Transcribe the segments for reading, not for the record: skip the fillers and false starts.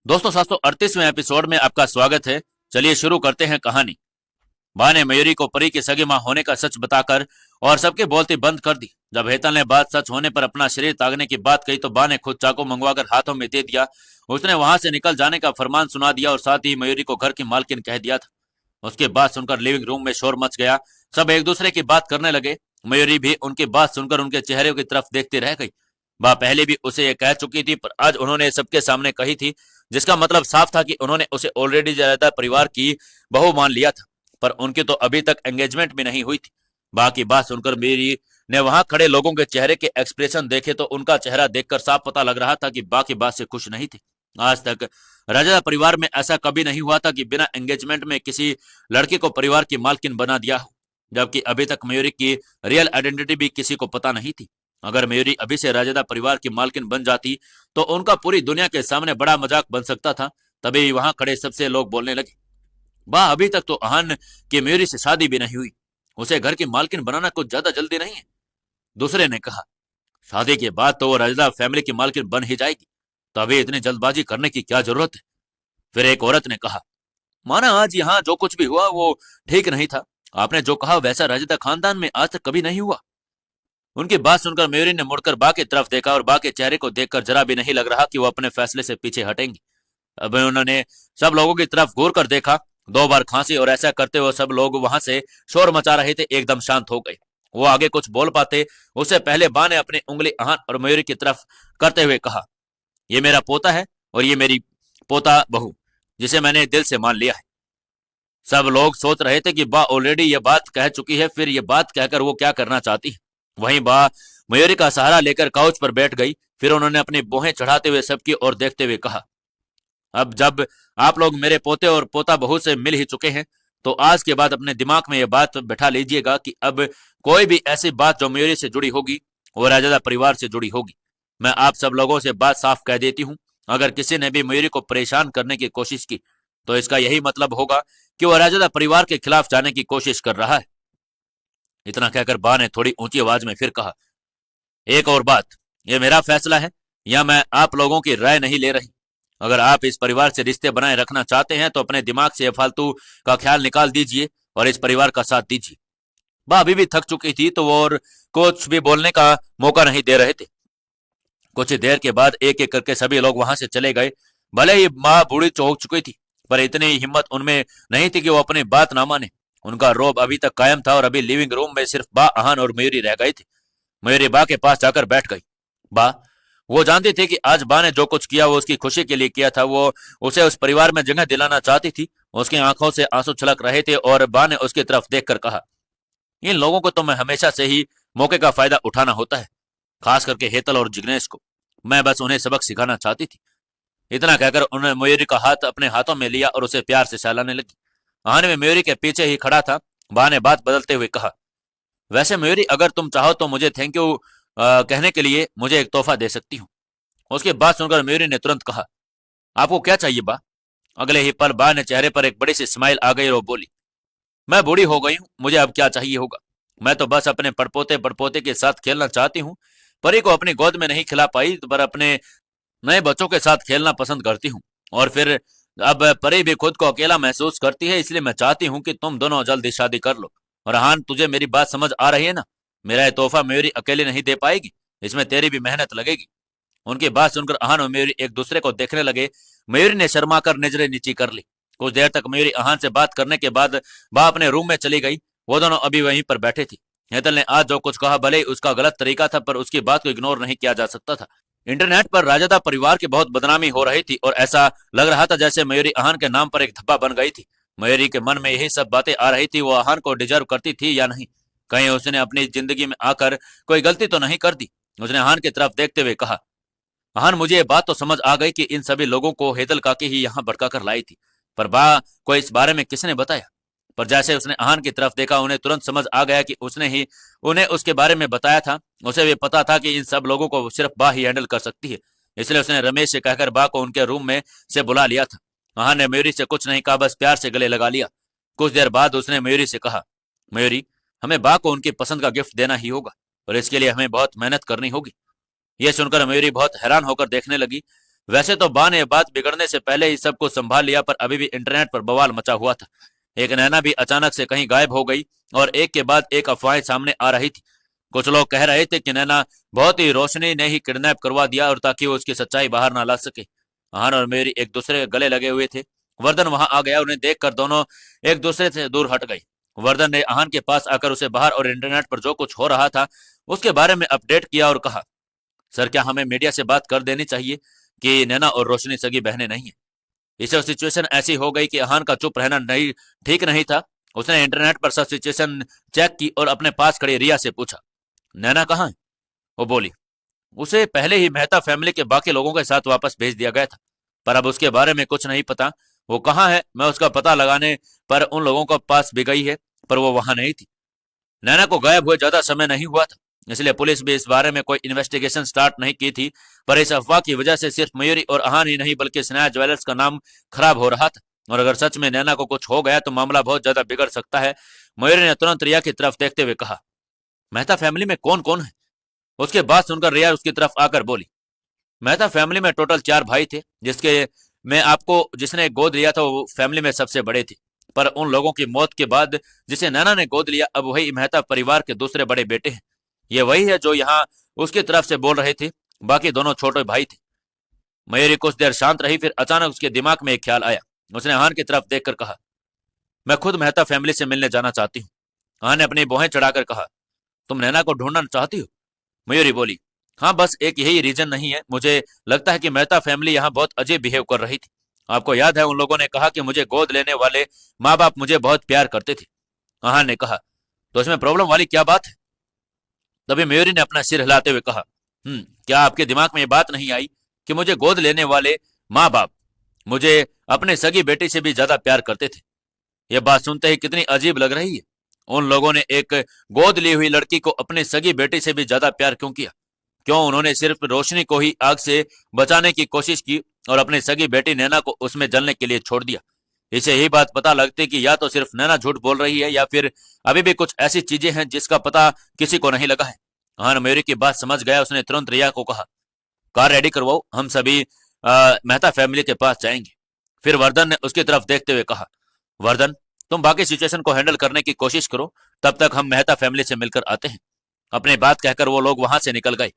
दोस्तों 738वें एपिसोड में आपका स्वागत है। चलिए शुरू करते हैं कहानी। बा ने मयूरी को परी की सगी मां होने का सच बताकर और सबके बोलती बंद कर दी। जब हेतल ने बात सच होने पर अपना शरीर ताकने की बात कही तो बा ने खुद चाकू मंगवाकर हाथों में दे दिया। उसने वहां से निकल जाने का फरमान सुना दिया और साथ ही मयूरी को घर की मालकिन कह दिया था। उसकी बात सुनकर लिविंग रूम में शोर मच गया। सब एक दूसरे की बात करने लगे। मयूरी भी उनकी बात सुनकर उनके चेहरे की तरफ देखती रह गई। बा पहले भी उसे ये कह चुकी थी, पर आज उन्होंने सबके सामने कही थी, जिसका मतलब साफ था कि उन्होंने उसे ऑलरेडी ज्यादा परिवार की बहू मान लिया था। पर उनकी तो अभी तक एंगेजमेंट भी नहीं हुई थी। बा की बात सुनकर मेरी ने वहां खड़े लोगों के चेहरे के एक्सप्रेशन देखे तो उनका चेहरा देखकर साफ पता लग रहा था कि बा की बात से खुश नहीं थे। आज तक राजा परिवार में ऐसा कभी नहीं हुआ था कि बिना एंगेजमेंट में किसी लड़की को परिवार की मालकिन बना दिया हो, जबकि अभी तक मयूरी की रियल आइडेंटिटी भी किसी को पता नहीं थी। अगर मयूरी अभी से राजेदा परिवार की मालकिन बन जाती तो उनका पूरी दुनिया के सामने बड़ा मजाक बन सकता था। तभी वहां खड़े सबसे लोग बोलने लगे, वाह अभी तक तो अहान की मयूरी से शादी भी नहीं हुई, उसे घर की मालकिन बनाना कुछ ज्यादा जल्दी नहीं है। दूसरे ने कहा, शादी के बाद तो वो राजेदा फैमिली की मालकिन बन ही जाएगी, तो अभी इतनी जल्दबाजी करने की क्या जरूरत है। फिर एक औरत ने कहा, माना आज यहाँ जो कुछ भी हुआ वो ठीक नहीं था। आपने जो कहा वैसा राजेदा खानदान में आज तक कभी नहीं हुआ। उनकी बात सुनकर मयूरी ने मुड़कर बा की तरफ देखा और बा के चेहरे को देखकर जरा भी नहीं लग रहा कि वो अपने फैसले से पीछे हटेंगी। अब उन्होंने सब लोगों की तरफ घूर कर देखा, 2 बार खांसी और ऐसा करते हुए सब लोग वहां से शोर मचा रहे थे एकदम शांत हो गए। वो आगे कुछ बोल पाते उससे पहले बा ने अपनी उंगली अहान और मयूरी की तरफ करते हुए कहा, ये मेरा पोता है और ये मेरी पोता बहू, जिसे मैंने दिल से मान लिया है। सब लोग सोच रहे थे कि बा ऑलरेडी ये बात कह चुकी है, फिर ये बात कहकर वो क्या करना चाहती है। वहीं बा मयूरी का सहारा लेकर काउच पर बैठ गई। फिर उन्होंने अपनी बोहें चढ़ाते हुए सबकी ओर देखते हुए कहा, अब जब आप लोग मेरे पोते और पोता बहू से मिल ही चुके हैं तो आज के बाद अपने दिमाग में यह बात बैठा लीजिएगा कि अब कोई भी ऐसी बात जो मयूरी से जुड़ी होगी वो राजादा परिवार से जुड़ी होगी। मैं आप सब लोगों से बात साफ कह देती हूँ, अगर किसी ने भी मयूरी को परेशान करने की कोशिश की तो इसका यही मतलब होगा कि वह राजादा परिवार के खिलाफ जाने की कोशिश कर रहा है। इतना कहकर बा ने थोड़ी ऊंची आवाज में फिर कहा, एक और बात, यह मेरा फैसला है या मैं आप लोगों की राय नहीं ले रही। अगर आप इस परिवार से रिश्ते बनाए रखना चाहते हैं तो अपने दिमाग से फालतू का ख्याल निकाल दीजिए और इस परिवार का साथ दीजिए। बा अभी भी थक चुकी थी तो वो और कुछ भी बोलने का मौका नहीं दे रहे थे। कुछ देर के बाद एक एक करके सभी लोग वहां से चले गए। भले ही माँ बूढ़ी हो चुकी थी, पर इतनी हिम्मत उनमें नहीं थी कि वो अपनी बात ना माने। उनका रोब अभी तक कायम था और अभी लिविंग रूम में सिर्फ बा, अहान और मयूरी रह गए थे। मयूरी बा के पास जाकर बैठ गई। बा, वो जानती थी कि आज बा ने जो कुछ किया वो उसकी खुशी के लिए किया था। वो उसे उस परिवार में जगह दिलाना चाहती थी। उसकी आंखों से आंसू छलक रहे थे और बा ने उसकी तरफ देखकर कहा, इन लोगों को तो मैं हमेशा से ही मौके का फायदा उठाना होता है, खास करके हेतल और जिग्नेश को। मैं बस उन्हें सबक सिखाना चाहती थी। इतना कहकर उन्होंने मयूरी का हाथ अपने हाथों में लिया और उसे प्यार से सहलाने लगी। आने में मयूरी के पीछे ही खड़ा था। बा ने बात बदलते हुए कहा, वैसे मयूरी अगर तुम चाहो तो मुझे थैंक यू कहने के लिए मुझे एक तोहफा दे सकती हूँ। उसकी बात सुनकर मयूरी ने तुरंत कहा, आपको क्या चाहिए बा। अगले ही पल बा ने चेहरे पर एक बड़ी सी स्माइल आ गई और बोली, मैं बूढ़ी हो गई हूँ, मुझे अब क्या चाहिए होगा। मैं तो बस अपने पड़पोते पड़पोते के साथ खेलना चाहती हूँ। परी को अपनी गोद में नहीं खिला पाई पर अपने नए बच्चों के साथ खेलना पसंद करती हूँ। और फिर अब परी भी खुद को अकेला महसूस करती है, इसलिए मैं चाहती हूँ कि तुम दोनों जल्दी शादी कर लो। और हान, तुझे मेरी बात समझ आ रही है ना। मेरा ये तोहफा मयूरी अकेले नहीं दे पाएगी, इसमें तेरी भी मेहनत लगेगी। उनकी बात सुनकर अहान और मयूरी एक दूसरे को देखने लगे। मयूरी ने शर्मा कर नजरें नीची कर ली। कुछ देर तक मयूरी अहान से बात करने के बाद बा अपने रूम में चली गई। वो दोनों अभी वहीं पर बैठे थी। हेतल ने आज जो कुछ कहा भले ही उसका गलत तरीका था, पर उसकी बात को इग्नोर नहीं किया जा सकता था। इंटरनेट पर राजादा परिवार की बहुत बदनामी हो रही थी और ऐसा लग रहा था जैसे मयूरी अहान के नाम पर एक धब्बा बन गई थी। मयूरी के मन में यही सब बातें आ रही थी, वो अहान को डिजर्व करती थी या नहीं। कहीं उसने अपनी जिंदगी में आकर कोई गलती तो नहीं कर दी। उसने अहान की तरफ देखते हुए कहा, अहान, मुझे ये बात तो समझ आ गई कि इन सभी लोगों को हेतल काकी ही यहाँ भड़का कर लाई थी, पर बा को इस बारे में किसने बताया। पर जैसे उसने अहान की तरफ देखा उन्हें तुरंत समझ आ गया कि उसने ही उन्हें उसके बारे में बताया था। उसे भी पता था कि इन सब लोगों को सिर्फ बा ही हैंडल कर सकती है, इसलिए उसने रमेश से कहकर बा को उनके रूम में से बुला लिया था। अहान ने मयूरी से कुछ नहीं कहा, बस प्यार से गले लगा लिया। कुछ देर बाद उसने मयूरी से कहा, मयूरी, हमें बा को उनकी पसंद का गिफ्ट देना ही होगा और इसके लिए हमें बहुत मेहनत करनी होगी। यह सुनकर मयूरी बहुत हैरान होकर देखने लगी। वैसे तो बा ने बात बिगड़ने से पहले ही सब कुछ संभाल लिया, पर अभी भी इंटरनेट पर बवाल मचा हुआ था। एक नैना भी अचानक से कहीं गायब हो गई और एक के बाद एक अफवाहें सामने आ रही थी। कुछ लोग कह रहे थे कि नैना बहुत ही रोशनी ने ही किडनैप करवा दिया और ताकि वो उसकी सच्चाई बाहर ना ला सके। अहान और मेरी एक दूसरे के गले लगे हुए थे। वर्धन वहां आ गया, उन्हें देखकर दोनों एक दूसरे से दूर हट गए। वर्धन ने अहान के पास आकर उसे बाहर और इंटरनेट पर जो कुछ हो रहा था उसके बारे में अपडेट किया और कहा, सर क्या हमें मीडिया से बात कर देनी चाहिए कि नैना और रोशनी सगी बहनें नहीं है। इसे सिचुएशन ऐसी हो गई कि अहान का चुप रहना नहीं ठीक नहीं था। उसने इंटरनेट पर सब सिचुएशन चेक की और अपने पास खड़ी रिया से पूछा, नैना कहाँ है? वो बोली, उसे पहले ही मेहता फैमिली के बाकी लोगों के साथ वापस भेज दिया गया था, पर अब उसके बारे में कुछ नहीं पता। वो कहाँ है मैं उसका पता लगाने पर उन लोगों के पास भी गई है, पर वो वहां नहीं थी। नैना को गायब हुए ज्यादा समय नहीं हुआ था, इसलिए पुलिस भी इस बारे में कोई इन्वेस्टिगेशन स्टार्ट नहीं की थी। पर इस अफवाह की वजह से सिर्फ मयूरी और अहान ही नहीं बल्कि स्नेहा ज्वेलर्स का नाम खराब हो रहा था। और अगर सच में नैना को कुछ हो गया तो मामला बहुत ज्यादा बिगड़ सकता है। मयूरी ने तुरंत रिया की तरफ देखते हुए कहा, मेहता फैमिली में कौन कौन है? उसके बाद सुनकर रिया उसकी तरफ आकर बोली, मेहता फैमिली में टोटल 4 भाई थे, जिसके मैं आपको जिसने गोद लिया था वो फैमिली में सबसे बड़े थे। पर उन लोगों की मौत के बाद जिसे नैना ने गोद लिया अब वही मेहता परिवार के दूसरे बड़े बेटे हैं। ये वही है जो यहाँ उसकी तरफ से बोल रहे थे, बाकी दोनों छोटे भाई थे। मयूरी कुछ देर शांत रही, फिर अचानक उसके दिमाग में एक ख्याल आया। उसने हान की तरफ देखकर कहा, मैं खुद मेहता फैमिली से मिलने जाना चाहती हूँ। हान ने अपनी भौहें चढ़ाकर कहा, तुम नैना को ढूंढना चाहती हो? मयूरी बोली, हाँ बस एक यही रीजन नहीं है, मुझे लगता है कि मेहता फैमिली यहाँ बहुत अजीब बिहेव कर रही थी। आपको याद है उन लोगों ने कहा कि मुझे गोद लेने वाले माँ बाप मुझे बहुत प्यार करते थे। हान ने कहा, तो इसमें प्रॉब्लम वाली क्या बात है? तभी मयूरी ने अपना सिर हिलाते हुए कहा, क्या आपके दिमाग में ये बात नहीं आई कि मुझे गोद लेने वाले माँ बाप मुझे अपने सगी बेटी से भी ज्यादा प्यार करते थे? यह बात सुनते ही कितनी अजीब लग रही है। उन लोगों ने एक गोद ली हुई लड़की को अपनी सगी बेटी से भी ज्यादा प्यार क्यों किया? क्यों उन्होंने सिर्फ रोशनी को ही आग से बचाने की कोशिश की और अपनी सगी बेटी नैना को उसमें जलने के लिए छोड़ दिया? इसे यही बात पता लगती कि या तो सिर्फ नैना झूठ बोल रही है या फिर अभी भी कुछ ऐसी चीजें हैं जिसका पता किसी को नहीं लगा है। हाँ मयूरी की बात समझ गया। उसने तुरंत रिया को कहा, कार रेडी करवाओ, हम सभी मेहता फैमिली के पास जाएंगे। फिर वर्धन ने उसकी तरफ देखते हुए कहा, वर्धन तुम बाकी सिचुएशन को हैंडल करने की कोशिश करो, तब तक हम मेहता फैमिली से मिलकर आते हैं। अपनी बात कहकर वो लोग वहां से निकल गए।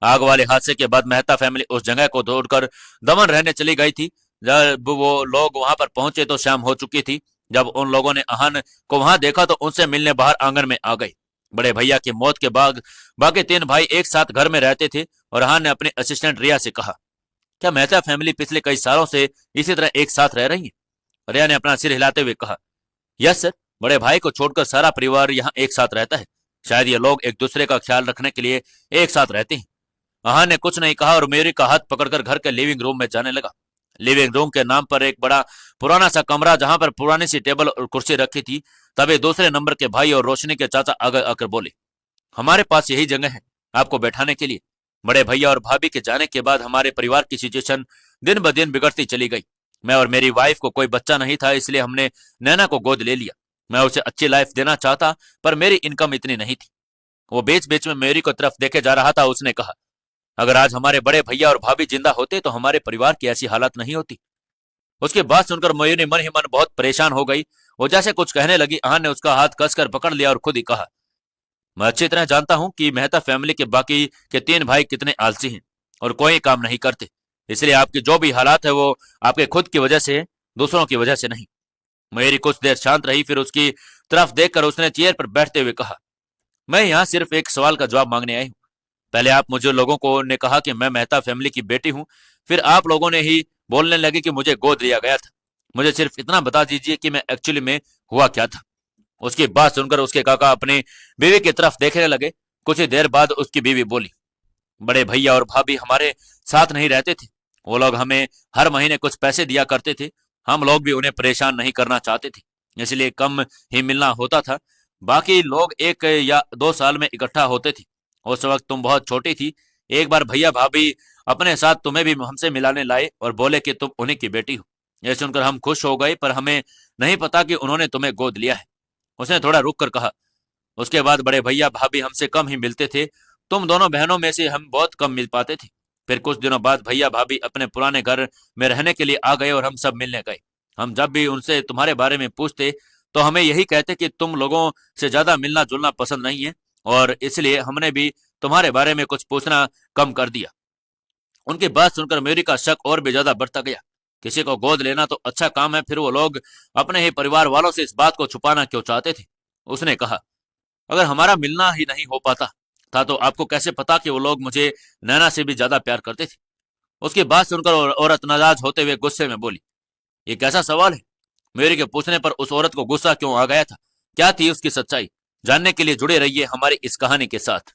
आग वाले हादसे के बाद मेहता फैमिली उस जगह को छोड़कर दमन रहने चली गई थी। जब वो लोग वहां पर पहुंचे तो शाम हो चुकी थी। जब उन लोगों ने अहान को वहां देखा तो उनसे मिलने बाहर आंगन में आ गए। बड़े भैया की मौत के बाद बाकी 3 भाई एक साथ घर में रहते थे और अहान ने अपने असिस्टेंट रिया से कहा, क्या मेहता फैमिली पिछले कई सालों से इसी तरह एक साथ रह रही है? रिया ने अपना सिर हिलाते हुए कहा, यस सर, बड़े भाई को छोड़कर सारा परिवार यहाँ एक साथ रहता है। शायद ये लोग एक दूसरे का ख्याल रखने के लिए एक साथ रहते हैं। अहान ने कुछ नहीं कहा और मेरी का हाथ पकड़कर घर के लिविंग रूम में जाने लगा। लिविंग रूम के नाम पर एक बड़ा पुराना सा कमरा जहां पर पुरानी सी टेबल और कुर्सी रखी थी। तभी दूसरे नंबर के भाई और रोशनी के चाचा आगे आकर बोले, हमारे पास यही जगह है आपको बैठाने के लिए। बड़े भैया और भाभी के जाने के बाद हमारे परिवार की सिचुएशन दिन ब दिन बिगड़ती चली गई। मैं और मेरी वाइफ को कोई बच्चा नहीं था, इसलिए हमने नैना को गोद ले लिया। मैं उसे अच्छी लाइफ देना चाहता, पर मेरी इनकम इतनी नहीं थी। वो बीच बीच में मेरी को तरफ देखे जा रहा था। उसने कहा, अगर आज हमारे बड़े भैया और भाभी जिंदा होते तो हमारे परिवार की ऐसी हालत नहीं होती। उसकी बात सुनकर मयूरी मन ही मन बहुत परेशान हो गई। वो जैसे कुछ कहने लगी, अहान ने उसका हाथ कसकर पकड़ लिया और खुद ही कहा, मैं अच्छी तरह जानता हूं कि मेहता फैमिली के बाकी के 3 भाई कितने आलसी हैं और कोई काम नहीं करते। इसलिए आपकी जो भी हालात है वो आपके खुद की वजह से है, दूसरों की वजह से नहीं। मयूरी कुछ देर शांत रही, फिर उसकी तरफ देखकर उसने चेयर पर बैठते हुए कहा, मैं यहाँ सिर्फ एक सवाल का जवाब मांगने आई हूँ। पहले आप मुझे लोगों को ने कहा कि मैं मेहता फैमिली की बेटी हूँ, फिर आप लोगों ने ही बोलने लगे कि मुझे गोद लिया गया था। मुझे सिर्फ इतना बता दीजिए कि मैं एक्चुअली में हुआ क्या था। उसकी बात सुनकर उसके काका अपनी बीवी की तरफ देखने लगे। कुछ ही देर बाद उसकी बीवी बोली, बड़े भैया और भाभी हमारे साथ नहीं रहते थे। वो लोग हमें हर महीने कुछ पैसे दिया करते थे। हम लोग भी उन्हें परेशान नहीं करना चाहते थे, इसलिए कम ही मिलना होता था। बाकी लोग 1 या 2 साल में इकट्ठा होते थे। उस वक्त तुम बहुत छोटी थी। एक बार भैया भाभी अपने साथ तुम्हें भी हमसे मिलाने लाए और बोले कि तुम उन्हीं की बेटी हो। यह सुनकर हम खुश हो गए, पर हमें नहीं पता कि उन्होंने तुम्हें गोद लिया है। उसने थोड़ा रुक कर कहा, उसके बाद बड़े भैया भाभी हमसे कम ही मिलते थे। तुम दोनों बहनों में से हम बहुत कम मिल पाते थे। फिर कुछ दिनों बाद भैया भाभी अपने पुराने घर में रहने के लिए आ गए और हम सब मिलने गए। हम जब भी उनसे तुम्हारे बारे में पूछते तो हमें यही कहते कि तुम लोगों से ज्यादा मिलना जुलना पसंद नहीं है, और इसलिए हमने भी तुम्हारे बारे में कुछ पूछना कम कर दिया। उनकी बात सुनकर मयूरी का शक और भी ज्यादा बढ़ता गया। किसी को गोद लेना तो अच्छा काम है, फिर वो लोग अपने ही परिवार वालों से इस बात को छुपाना क्यों चाहते थे? उसने कहा, अगर हमारा मिलना ही नहीं हो पाता था तो आपको कैसे पता कि वो लोग मुझे नैना से भी ज्यादा प्यार करते थे? उसकी बात सुनकर औरत नाराज होते हुए गुस्से में बोली, ये कैसा सवाल है? मयूरी के पूछने पर उस औरत को गुस्सा क्यों आ गया था? क्या थी उसकी सच्चाई? जानने के लिए जुड़े रहिए हमारी इस कहानी के साथ।